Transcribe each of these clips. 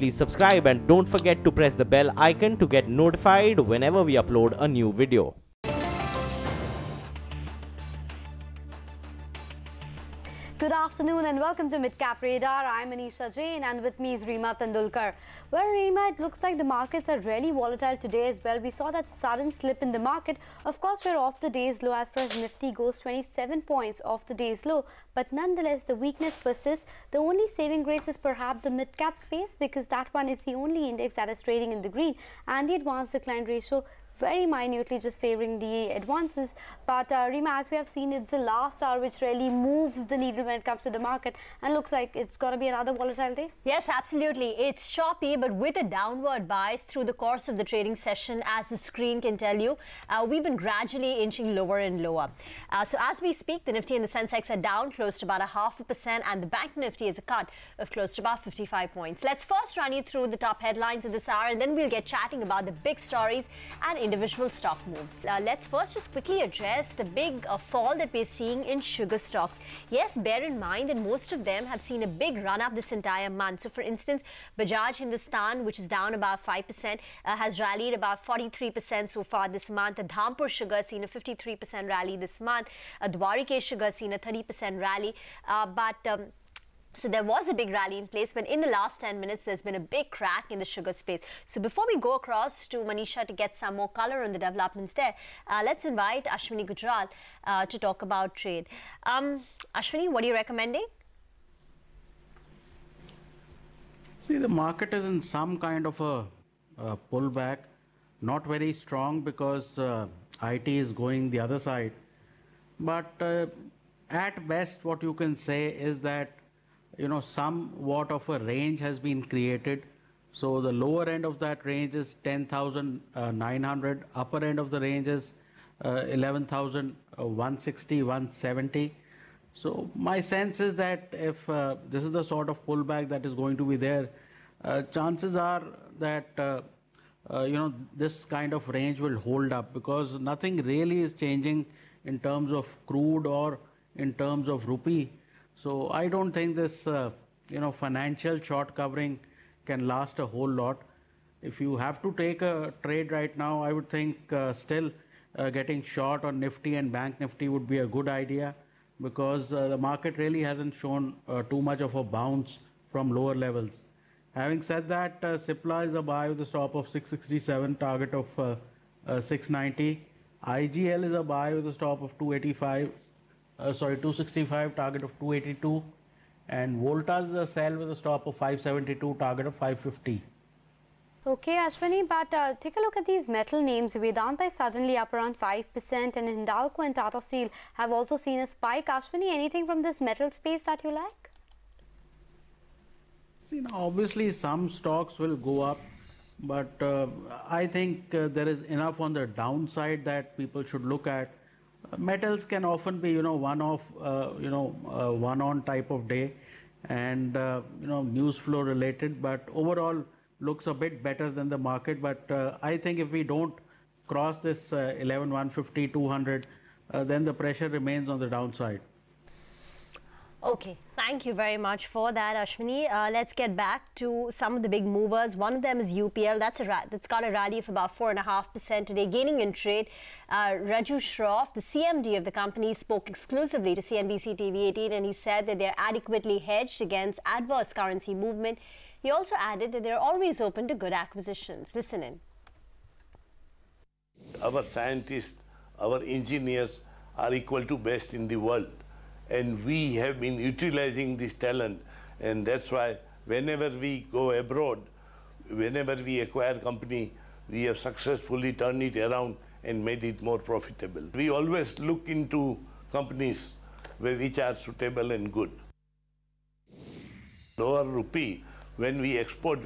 please subscribe and don't forget to press the bell icon to get notified whenever we upload a new video. Good afternoon and welcome to Midcap Radar. I'm Anisha Jain and with me is Reema Tendulkar. Well, Reema, it looks like the markets are really volatile today as well. We saw that sudden slip in the market. Of course, we're off the day's low as far as Nifty goes, 27 points off the day's low. But nonetheless, the weakness persists. The only saving grace is perhaps the mid-cap space because that one is the only index that is trading in the green, and the advance decline ratio very minutely just favoring the advances. But Reema, as we have seen, it's the last hour which really moves the needle when it comes to the market, and looks like it's going to be another volatile day. Yes, absolutely. It's choppy, but with a downward bias through the course of the trading session, as the screen can tell you. We've been gradually inching lower and lower. So as we speak, the Nifty and the Sensex are down close to about 0.5%, and the Bank Nifty is a cut of close to about 55 points. Let's first run you through the top headlines of this hour, and then we'll get chatting about the big stories and individual stock moves. Let's first just quickly address the big fall that we're seeing in sugar stocks. Yes, bear in mind that most of them have seen a big run up this entire month. So for instance, Bajaj Hindustan, which is down about 5%, has rallied about 43% so far this month. Dhampur Sugar has seen a 53% rally this month. Dwarikesh Sugar has seen a 30% rally. So there was a big rally in place, but in the last 10 minutes, there's been a big crack in the sugar space. So before we go across to Manisha to get some more color on the developments there, let's invite Ashwani Gujral to talk about trade. Ashwani, what are you recommending? See, the market is in some kind of a pullback, not very strong because IT is going the other side. But at best, what you can say is that somewhat of a range has been created. So the lower end of that range is 10,900. Upper end of the range is 11,160, 170. So my sense is that if this is the sort of pullback that is going to be there, chances are that this kind of range will hold up because nothing really is changing in terms of crude or in terms of rupee. So I don't think this, financial short covering can last a whole lot. If you have to take a trade right now, I would think still getting short on Nifty and Bank Nifty would be a good idea because the market really hasn't shown too much of a bounce from lower levels. Having said that, Cipla is a buy with a stop of 667, target of 690. IGL is a buy with a stop of 265, target of 282, and Voltas is a sell with a stop of 572, target of 550. Okay, Ashwani, but take a look at these metal names. Vedanta is suddenly up around 5%, and Hindalco and Tata Steel have also seen a spike. Ashwani, anything from this metal space that you like? See, now obviously some stocks will go up, but I think there is enough on the downside that people should look at. Metals can often be, one-off, one-on type of day and, news flow related, but overall looks a bit better than the market. But I think if we don't cross this 11,150, 200, then the pressure remains on the downside. Okay, thank you very much for that, Ashwani. Let's get back to some of the big movers. One of them is UPL. That's got a rally of about 4.5% today, gaining in trade. Raju Shroff, the CMD of the company, spoke exclusively to CNBC TV18, and he said that they're adequately hedged against adverse currency movement. He also added that they're always open to good acquisitions. Listen in. Our scientists, our engineers are equal to best in the world. And we have been utilizing this talent, and that's why whenever we go abroad, whenever we acquire company, we have successfully turned it around and made it more profitable. We always look into companies which are suitable and good. Lower rupee, when we export,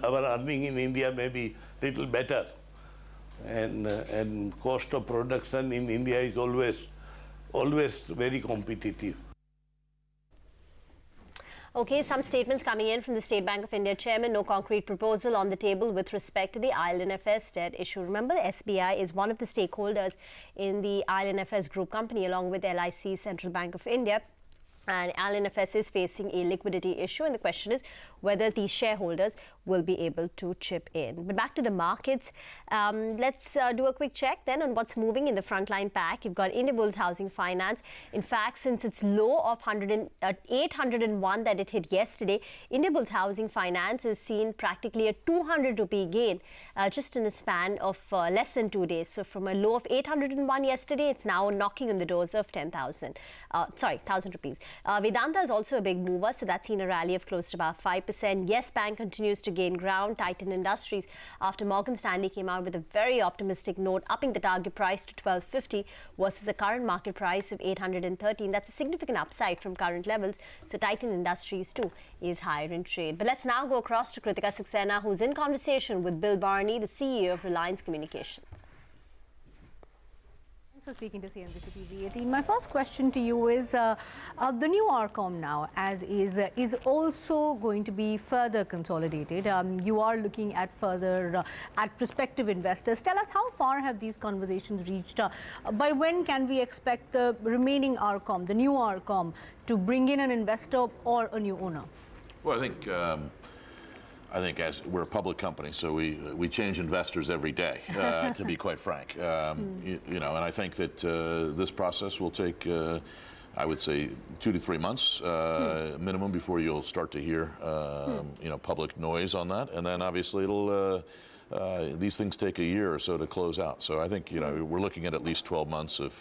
our earning in India may be little better, and cost of production in India is always very competitive. Okay, some statements coming in from the State Bank of India chairman. No concrete proposal on the table with respect to the ILNFS debt issue. Remember, the SBI is one of the stakeholders in the ILNFS group company along with LIC, Central Bank of India. And LNFS is facing a liquidity issue, and the question is whether these shareholders will be able to chip in. But back to the markets, let's do a quick check then on what's moving in the frontline pack. You've got Indiabulls Housing Finance. In fact, since its low of 801 that it hit yesterday, Indiabulls Housing Finance has seen practically a 200 rupee gain just in a span of less than 2 days. So from a low of 801 yesterday, it's now knocking on the doors of 10,000. 1,000 rupees. Vedanta is also a big mover, so that's seen a rally of close to about 5%. Yes Bank continues to gain ground. Titan Industries, after Morgan Stanley came out with a very optimistic note, upping the target price to 1250 versus a current market price of 813. That's a significant upside from current levels. So Titan Industries too is higher in trade. But let's now go across to Kritika Saxena, who's in conversation with Bill Barney, the CEO of Reliance Communications. For speaking to CNBC TV18. My first question to you is the new RCOM now is also going to be further consolidated. You are looking at further at prospective investors. Tell us, how far have these conversations reached? By when can we expect the remaining RCOM, the new RCOM, to bring in an investor or a new owner? Well, I think as we're a public company, so we change investors every day, to be quite frank. You know, and I think that this process will take, I would say, 2 to 3 months minimum before you'll start to hear, you know, public noise on that. And then obviously it'll, these things take a year or so to close out. So I think, you know, we're looking at least 12 months of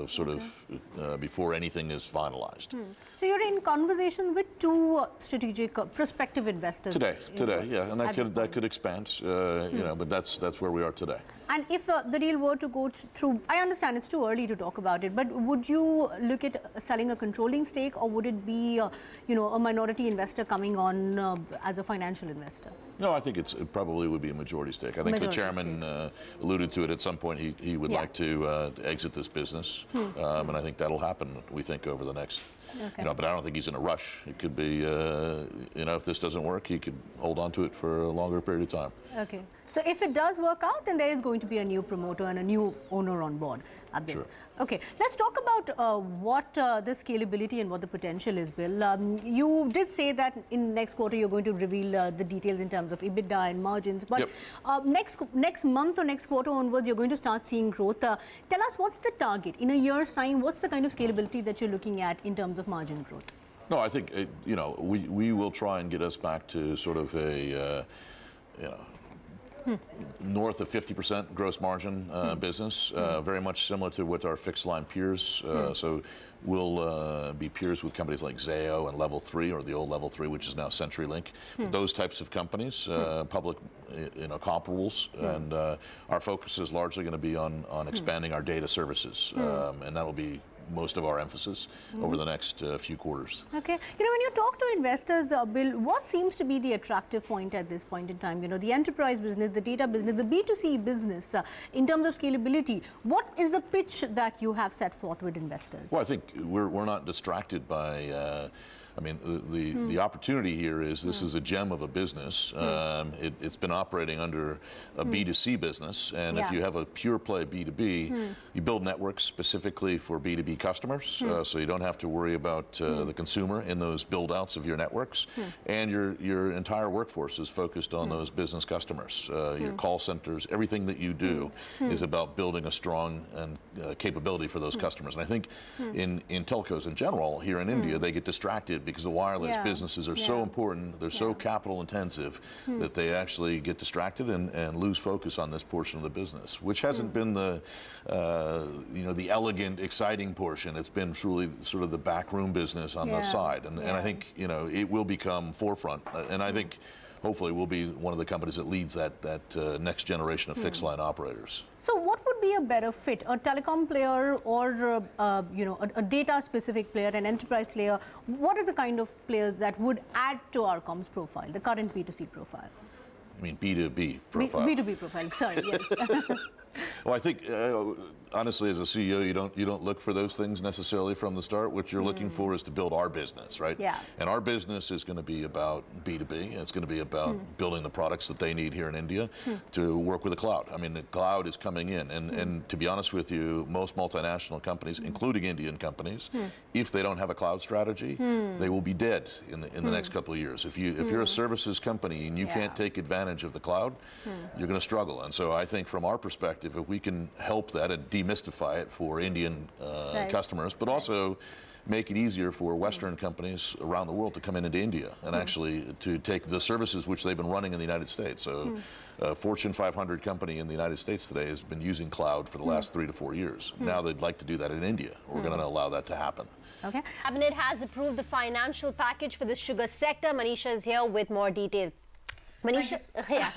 sort of before anything is finalized. So you're in conversation with 2 strategic prospective investors today, yeah, and that could expand, you know, but that's where we are today. And if the deal were to go through, I understand it's too early to talk about it, but would you look at selling a controlling stake, or would it be, you know, a minority investor coming on as a financial investor? No, I think it probably would be a majority stake. I think the chairman alluded to it at some point. He would like to exit this business, and I think that'll happen, we think, over the next, you know, but I don't think he's in a rush. It could be, you know, if this doesn't work, he could hold on to it for a longer period of time. Okay. So if it does work out, then there is going to be a new promoter and a new owner on board at this. Sure. Okay, let's talk about what the scalability and what the potential is, Bill. You did say that in next quarter you're going to reveal the details in terms of EBITDA and margins, but next month or next quarter onwards you're going to start seeing growth. Tell us, what's the target? In a year's time, what's the kind of scalability that you're looking at in terms of margin growth? No, I think, you know, we will try and get us back to sort of a, you know, north of 50% gross margin business, very much similar to what our fixed line peers. So we'll be peers with companies like Zayo and Level 3, or the old Level 3, which is now CenturyLink. Those types of companies, public, you know, comparables, and our focus is largely going to be on expanding our data services, and that'll be most of our emphasis over the next few quarters. Okay. You know, when you talk to investors, Bill, what seems to be the attractive point at this point in time? You know, the enterprise business, the data business, the B2C business, in terms of scalability, what is the pitch that you have set forth with investors? Well, I think we're not distracted by I mean, the opportunity here is this is a gem of a business. It's been operating under a B2C business, and if you have a pure play B2B, you build networks specifically for B2B customers, so you don't have to worry about the consumer in those build-outs of your networks, and your entire workforce is focused on those business customers. Your call centers, everything that you do is about building a strong capability for those customers. And I think in telcos in general, here in India, they get distracted because the wireless businesses are so important, they're so capital intensive that they actually get distracted and lose focus on this portion of the business, which hasn't been the you know, the elegant, exciting portion. It's been truly sort of the backroom business on the side, and I think, you know, it will become forefront, and I think hopefully we'll be one of the companies that leads that next generation of fixed line operators. So what would be a better fit, a telecom player or you know, a data specific player, an enterprise player? What are the kind of players that would add to our comms profile, the current B2C profile? I mean B2B profile. B2B profile, sorry, yes. Well, I think honestly, as a CEO, you don't look for those things necessarily from the start. What you're looking for is to build our business, right? Yeah. And our business is going to be about B2B. It's going to be about building the products that they need here in India to work with the cloud. I mean, the cloud is coming in, and to be honest with you, most multinational companies, including Indian companies, if they don't have a cloud strategy, they will be dead in the next couple of years. If you're a services company and you can't take advantage of the cloud, you're going to struggle. And so I think from our perspective, if we can help that and demystify it for Indian customers, but also make it easier for Western companies around the world to come into India and actually to take the services which they've been running in the United States. So a Fortune 500 company in the United States today has been using cloud for the last 3 to 4 years. Now they'd like to do that in India. We're going to allow that to happen. Okay. Cabinet has approved the financial package for the sugar sector. Manisha is here with more detail. Manisha, yeah.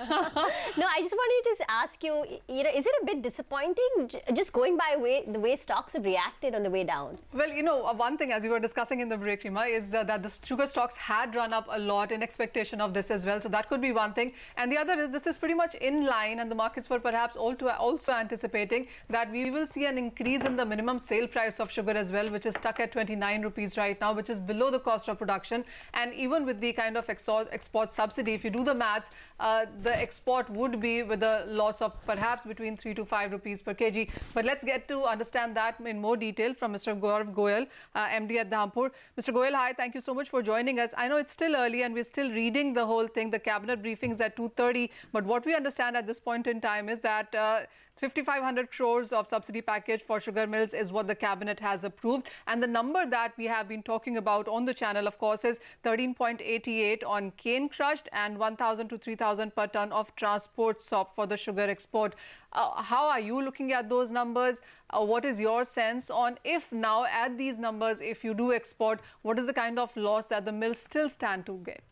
No, I just wanted to ask you, is it a bit disappointing just going by the way stocks have reacted on the way down? Well, one thing, as we were discussing in the break, Rima, is that the sugar stocks had run up a lot in expectation of this as well. So that could be one thing. And the other is this is pretty much in line, and the markets were perhaps also anticipating that we will see an increase in the minimum sale price of sugar as well, which is stuck at 29 rupees right now, which is below the cost of production. And even with the kind of export subsidy, if you do the math, the export would be with a loss of perhaps between 3 to 5 rupees per kg. But let's get to understand that in more detail from Mr. Gaurav Goyal, MD at Dhampur. Mr. Goyal, hi, thank you so much for joining us. I know it's still early and we're still reading the whole thing. The cabinet briefings at 2:30. But what we understand at this point in time is that 5,500 crores of subsidy package for sugar mills is what the cabinet has approved. And the number that we have been talking about on the channel, of course, is 13.88 on cane crushed and 1,000 to 3,000 per ton of transport SOP for the sugar export. How are you looking at those numbers? What is your sense on if now at these numbers, if you do export, what is the kind of loss that the mills still stand to get?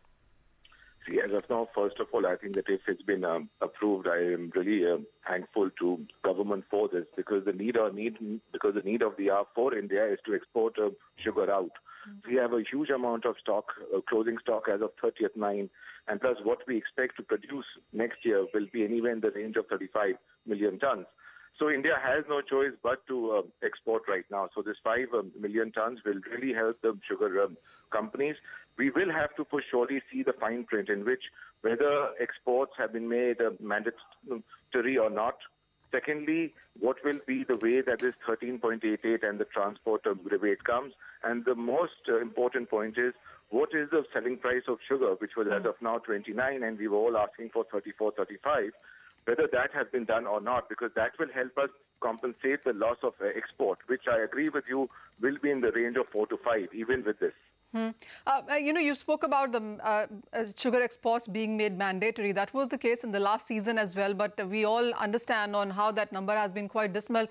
See, as of now, first of all, I think that if it's been approved, I am really thankful to government for this, because the need of the hour for India is to export sugar out. We have a huge amount of stock, closing stock as of 30th 9, and plus what we expect to produce next year will be anywhere in the range of 35 million tons. So India has no choice but to export right now. So this 5 million tons will really help the sugar companies. We will have to for surely see the fine print in which whether exports have been made mandatory or not. Secondly, what will be the way that this 13.88 and the transport rebate comes? And the most important point is, what is the selling price of sugar, which was as of now 29, and we were all asking for 34, 35. Whether that has been done or not, because that will help us compensate the loss of export, which I agree with you will be in the range of 4 to 5, even with this. You spoke about the sugar exports being made mandatory. That was the case in the last season as well, but we all understand on how that number has been quite dismal.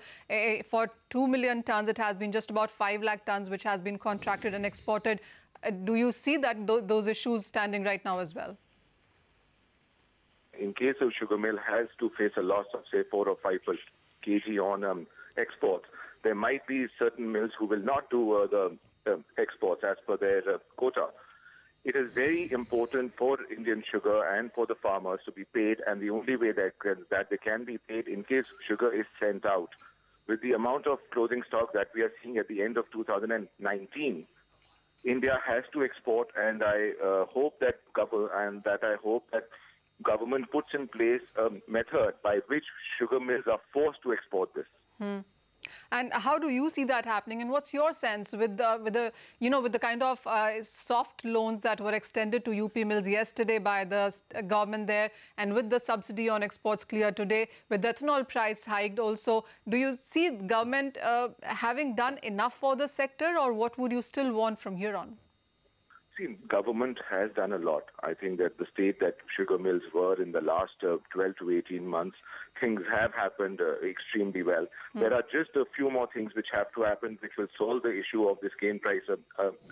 For 2 million tons, it has been just about 5 lakh tons, which has been contracted and exported. Do you see that those issues standing right now as well? In case of sugar mill has to face a loss of say 4 or 5 per kg on exports, there might be certain mills who will not do the exports as per their quota. It is very important for Indian sugar and for the farmers to be paid, and the only way that they can be paid in case sugar is sent out. With the amount of closing stock that we are seeing at the end of 2019, India has to export, and I hope that government puts in place a method by which sugar mills are forced to export this. And how do you see that happening? And what's your sense with the kind of soft loans that were extended to UP mills yesterday by the government there, and with the subsidy on exports clear today, with the ethanol price hiked also, do you see government having done enough for the sector, or what would you still want from here on? See, government has done a lot. I think that the state that sugar mills were in the last 12 to 18 months, things have happened extremely well. There are just a few more things which have to happen, which will solve the issue of this cane price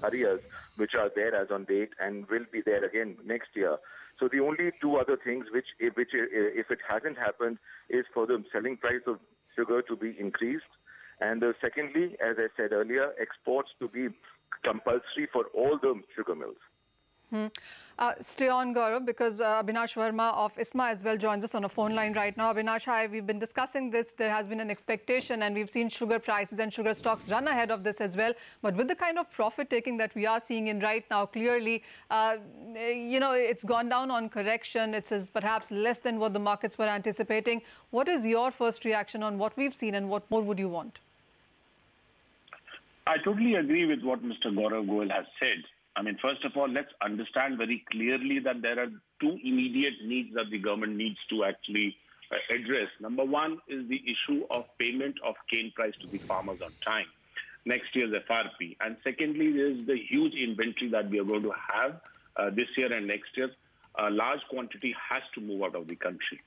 arrears, which are there as on date and will be there again next year. So the only 2 other things which if it hasn't happened, is for the selling price of sugar to be increased. And secondly, as I said earlier, exports to be compulsory for all the sugar mills. Stay on, Gaurav, because Abhinash Verma of ISMA as well joins us on a phone line right now. Abhinash, hi, we've been discussing this. There has been an expectation and we've seen sugar prices and sugar stocks run ahead of this as well. But with the kind of profit taking that we are seeing in right now, clearly, it's gone down on correction. It is perhaps less than what the markets were anticipating. What is your first reaction on what we've seen and what more would you want? I totally agree with what Mr. Gaurav Goel has said. I mean, first of all, let's understand very clearly that there are two immediate needs that the government needs to actually address. Number one is the issue of payment of cane price to the farmers on time, next year's FRP. And secondly, there is the huge inventory that we are going to have this year and next year. A large quantity has to move out of the country.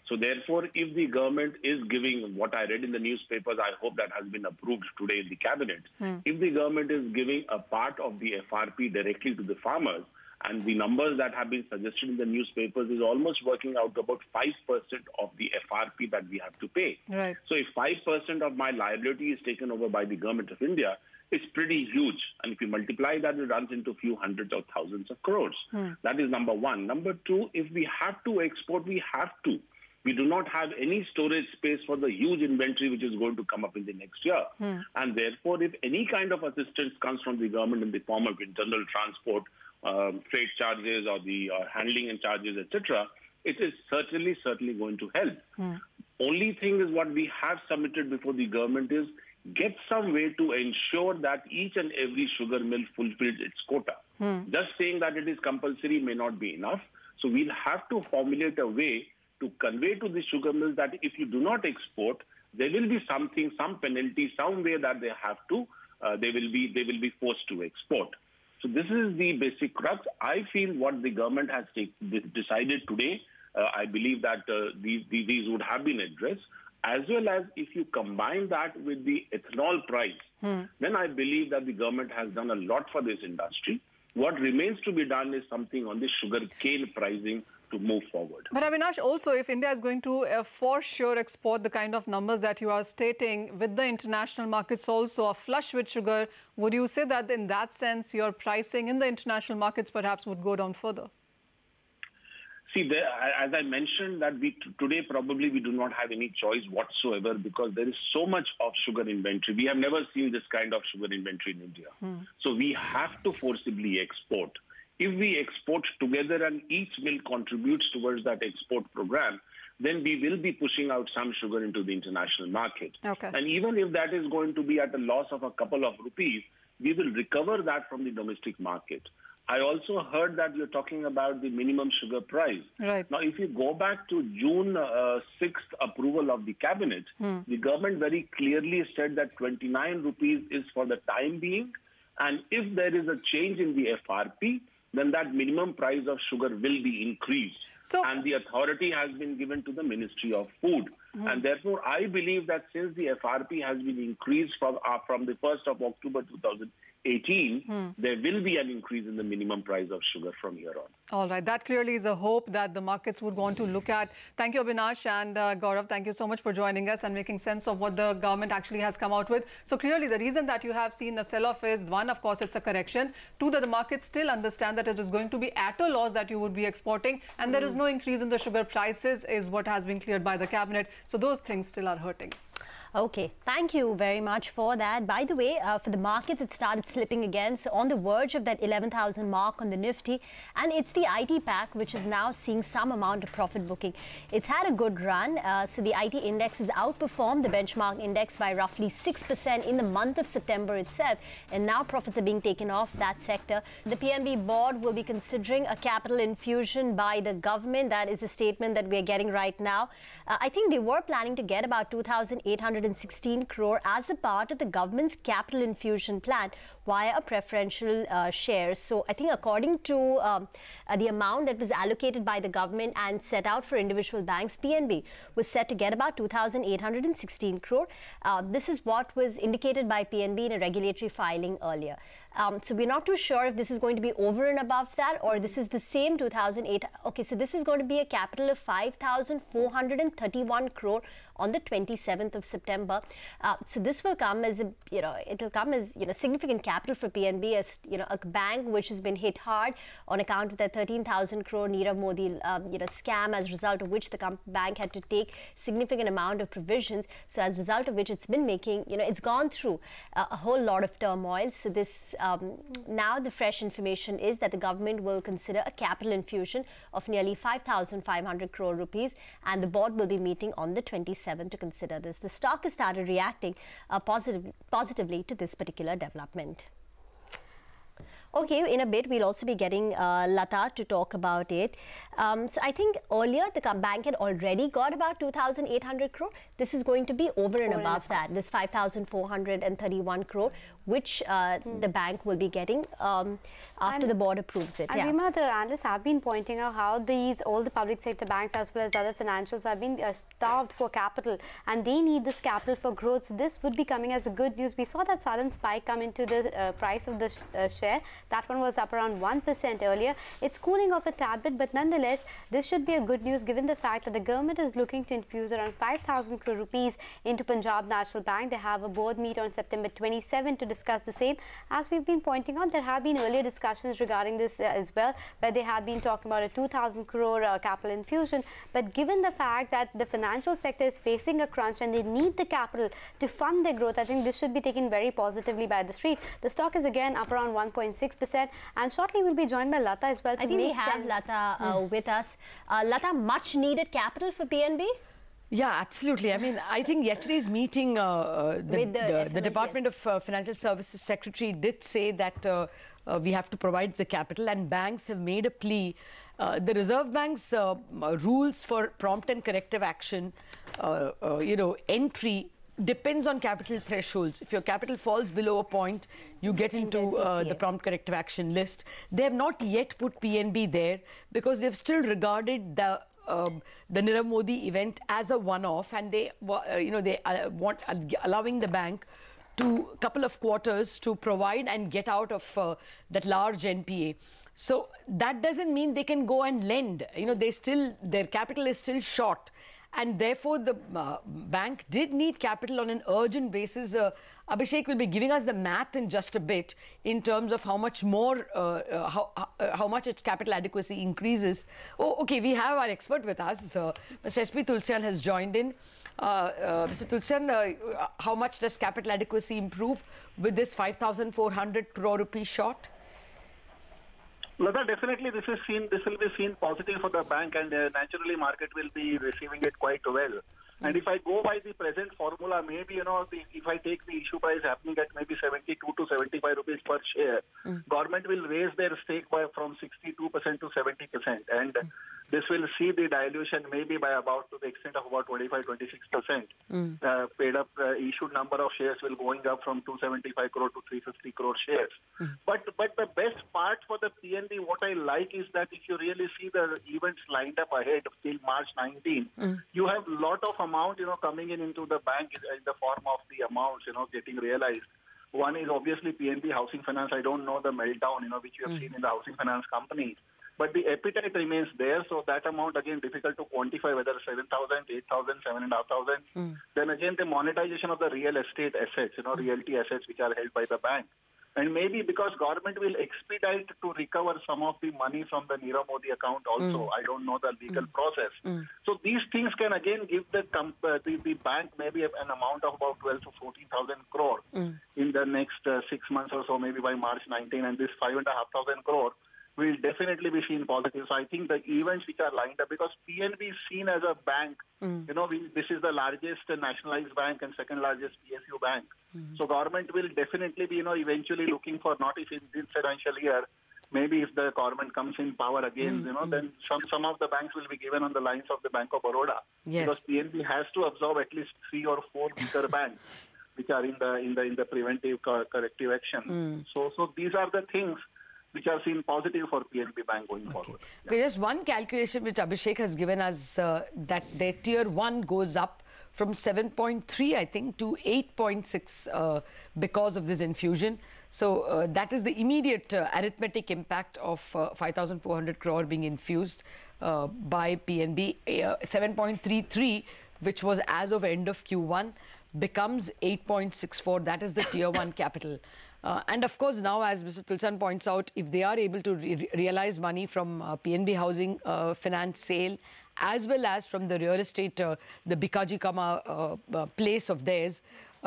So therefore, if the government is giving, what I read in the newspapers, I hope that has been approved today in the cabinet. If the government is giving a part of the FRP directly to the farmers, and the numbers that have been suggested in the newspapers is almost working out to about 5% of the FRP that we have to pay. Right. So if 5% of my liability is taken over by the government of India, it's pretty huge. And if you multiply that, it runs into a few hundreds of thousands of crores. That is number one. Number two, if we have to export, we have to. We do not have any storage space for the huge inventory which is going to come up in the next year. And therefore, if any kind of assistance comes from the government in the form of internal transport, freight charges or the handling and charges, etc., it is certainly going to help. Only thing is what we have submitted before the government is get some way to ensure that each and every sugar mill fulfills its quota. Just saying that it is compulsory may not be enough. So we'll have to formulate a way to convey to the sugar mills that if you do not export, there will be something, some penalty, some way that they have to, they will be forced to export. So this is the basic crux. I feel what the government has decided today, I believe that these would have been addressed, as well as if you combine that with the ethanol price, then I believe that the government has done a lot for this industry. What remains to be done is something on the sugar cane pricing to move forward. But Avinash, also if India is going to for sure export the kind of numbers that you are stating with the international markets also are flush with sugar, would you say that in that sense your pricing in the international markets perhaps would go down further? See, as I mentioned, that today probably we do not have any choice whatsoever because there is so much of sugar inventory. We have never seen this kind of sugar inventory in India. So we have to forcibly export. If we export together and each mill contributes towards that export program, then we will be pushing out some sugar into the international market. Okay. And even if that is going to be at a loss of a couple of rupees, we will recover that from the domestic market. I also heard that you're talking about the minimum sugar price. Right. Now, if you go back to June 6th approval of the cabinet, the government very clearly said that 29 rupees is for the time being. And if there is a change in the FRP, then that minimum price of sugar will be increased. And the authority has been given to the Ministry of Food. And therefore, I believe that since the FRP has been increased from the 1st of October 2018, there will be an increase in the minimum price of sugar from here on. All right. That clearly is a hope that the markets would want to look at. Thank you, Abhinash and Gaurav. Thank you so much for joining us and making sense of what the government actually has come out with. So clearly, the reason that you have seen a sell-off is, one, of course, it's a correction. Two, that the markets still understand that it is going to be at a loss that you would be exporting. And there is no increase in the sugar prices is what has been cleared by the cabinet. So those things still are hurting. Okay, thank you very much for that. By the way, for the markets, it started slipping again. So on the verge of that 11,000 mark on the Nifty. And it's the IT pack, which is now seeing some amount of profit booking. It's had a good run. So the IT index has outperformed the benchmark index by roughly 6% in the month of September itself. And now profits are being taken off that sector. The PNB board will be considering a capital infusion by the government. That is the statement that we are getting right now. I think they were planning to get about 2,816 crore as a part of the government's capital infusion plan via a preferential shares. So I think according to the amount that was allocated by the government and set out for individual banks, PNB was set to get about 2,816 crore. This is what was indicated by PNB in a regulatory filing earlier. So we're not too sure if this is going to be over and above that or this is the same 2,008. Okay, so this is going to be a capital of 5,431 crore on the 27th of September. So this will come as a, it'll come as, significant capital capital for PNB, as a bank which has been hit hard on account of that 13,000 crore Nirav Modi scam, as a result of which the bank had to take significant amount of provisions. So as a result of which it's been making, it's gone through a whole lot of turmoil. So this now the fresh information is that the government will consider a capital infusion of nearly 5,500 crore rupees, and the board will be meeting on the 27th to consider this. The stock has started reacting positively to this particular development. Okay, in a bit, we'll also be getting Lata to talk about it. So I think earlier the bank had already got about 2,800 crore. This is going to be over and above that, this 5,431 crore, which the bank will be getting after the board approves it. And Rima, the analysts have been pointing out how all the public sector banks as well as the other financials have been starved for capital, and they need this capital for growth. So this would be coming as a good news. We saw that sudden spike come into the price of the share. That one was up around 1% earlier. It's cooling off a tad bit, but nonetheless, this should be a good news given the fact that the government is looking to infuse around 5,000 crore rupees into Punjab National Bank. They have a board meet on September 27 to discuss the same. As we've been pointing out, there have been earlier discussions regarding this as well, where they have been talking about a 2,000 crore capital infusion. But given the fact that the financial sector is facing a crunch and they need the capital to fund their growth, I think this should be taken very positively by the street. The stock is again up around 1.6%, and shortly we'll be joined by Lata as well. I think we have Lata with us. Lata, much needed capital for PNB? Yeah, absolutely. I mean, I think yesterday's meeting, the Department of Financial Services Secretary did say that we have to provide the capital, and banks have made a plea. The Reserve Bank's rules for prompt and corrective action, entry depends on capital thresholds. If your capital falls below a point, you get into the prompt corrective action list. They have not yet put PNB there because they've still regarded the Nirav Modi event as a one-off, and they want allowing the bank to couple of quarters to provide and get out of that large NPA. So that doesn't mean they can go and lend. Their capital is still short, and therefore the bank did need capital on an urgent basis. Abhishek will be giving us the math in just a bit in terms of how much more, how much its capital adequacy increases. Oh, okay, we have our expert with us. Mr. S.P. Tulsian has joined in. Mr. Tulsian, how much does capital adequacy improve with this 5,400 crore rupee short? Lata, definitely this will be seen positive for the bank, and naturally market will be receiving it quite well. And if I go by the present formula, maybe, if I take the issue price happening at maybe 72 to 75 rupees per share, government will raise their stake from 62% to 70%. And this will see the dilution maybe by about to the extent of about 25-26%. Paid up issued number of shares will going up from 275 crore to 350 crore shares. But the best part for the PNB, what I like is that if you really see the events lined up ahead till March 19, you have a lot of amount, coming into the bank in the form of the amounts, getting realized. One is obviously PNB Housing Finance. I don't know the meltdown, which you have seen in the housing finance companies. But the appetite remains there. So that amount, again, difficult to quantify, whether 7,000, 8,000, 7,500. Then again, the monetization of the real estate assets, realty assets which are held by the bank. And maybe because government will expedite to recover some of the money from the Nirav Modi account also. I don't know the legal process. So these things can again give the bank maybe an amount of about 12 to 14,000 crore in the next 6 months or so, maybe by March 19. And this 5,500 crore will definitely be seen positive. So I think the events which are lined up, because PNB is seen as a bank, this is the largest nationalized bank and second largest PSU bank. So government will definitely be, eventually looking for, not if in this financial year, maybe if the government comes in power again, then some of the banks will be given on the lines of the Bank of Baroda. Yes. Because PNB has to absorb at least 3 or 4 bigger banks which are in the preventive corrective action. So these are the things which are seen positive for PNB Bank going forward. Okay, just one calculation which Abhishek has given us, that their tier 1 goes up from 7.3, I think, to 8.6 because of this infusion. So that is the immediate arithmetic impact of 5,400 crore being infused by PNB. 7.33, which was as of end of Q1, becomes 8.64. That is the tier 1 capital. And of course, now, as Mr. Tulsan points out, if they are able to realize money from PNB Housing Finance sale, as well as from the real estate, the Bikaji Kama place of theirs,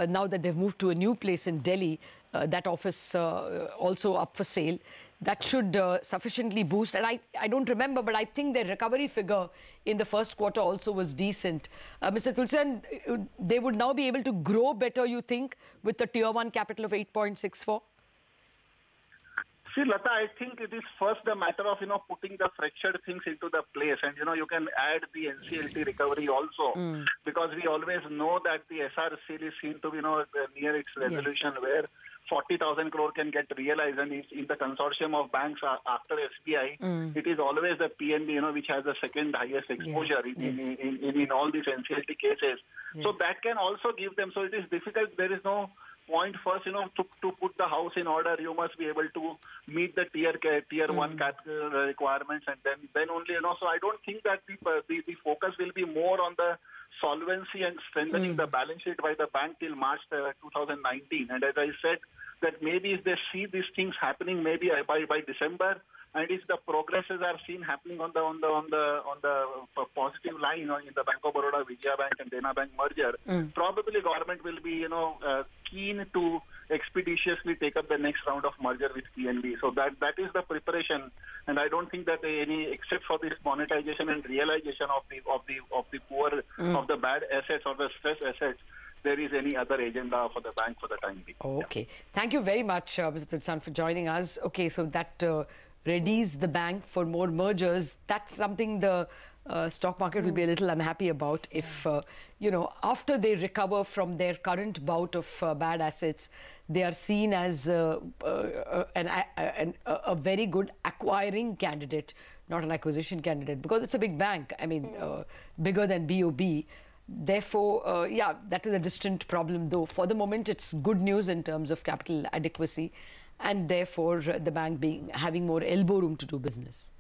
now that they've moved to a new place in Delhi, that office also up for sale, that should sufficiently boost. And I don't remember, but I think their recovery figure in the first quarter also was decent. Mr. Tulsan, they would now be able to grow better, you think, with the Tier 1 capital of 8.64? See, Lata, I think it is first a matter of, putting the fractured things into the place. And, you can add the NCLT recovery also. Because we always know that the SR sale is seen to be, near its resolution, where 40,000 crore can get realized, and in the consortium of banks after SBI, it is always the PNB, which has the second highest exposure in all these NCLT cases. So that can also give them. So it is difficult. There is no point first, to put the house in order. You must be able to meet the tier 1 capital requirements, and then only, So I don't think that the focus will be more on the solvency and strengthening the balance sheet by the bank till March 2019. And as I said, that maybe if they see these things happening, maybe by December, and if the progresses are seen happening on the positive line, in the Bank of Baroda, Vijaya Bank and Dena Bank merger, probably government will be, keen to expeditiously take up the next round of merger with PNB. So that is the preparation, and I don't think that except for this monetization and realization of the poor of the bad assets or the stress assets, there is any other agenda for the bank for the time being. Okay, thank you very much, Mr. Tulsan, for joining us. Okay, so that readies the bank for more mergers. That's something the stock market will be a little unhappy about if, after they recover from their current bout of bad assets, they are seen as a very good acquiring candidate, not an acquisition candidate, because it's a big bank. I mean, bigger than BOB. Therefore, that is a distant problem, though. For the moment, it's good news in terms of capital adequacy, and therefore the bank having more elbow room to do business.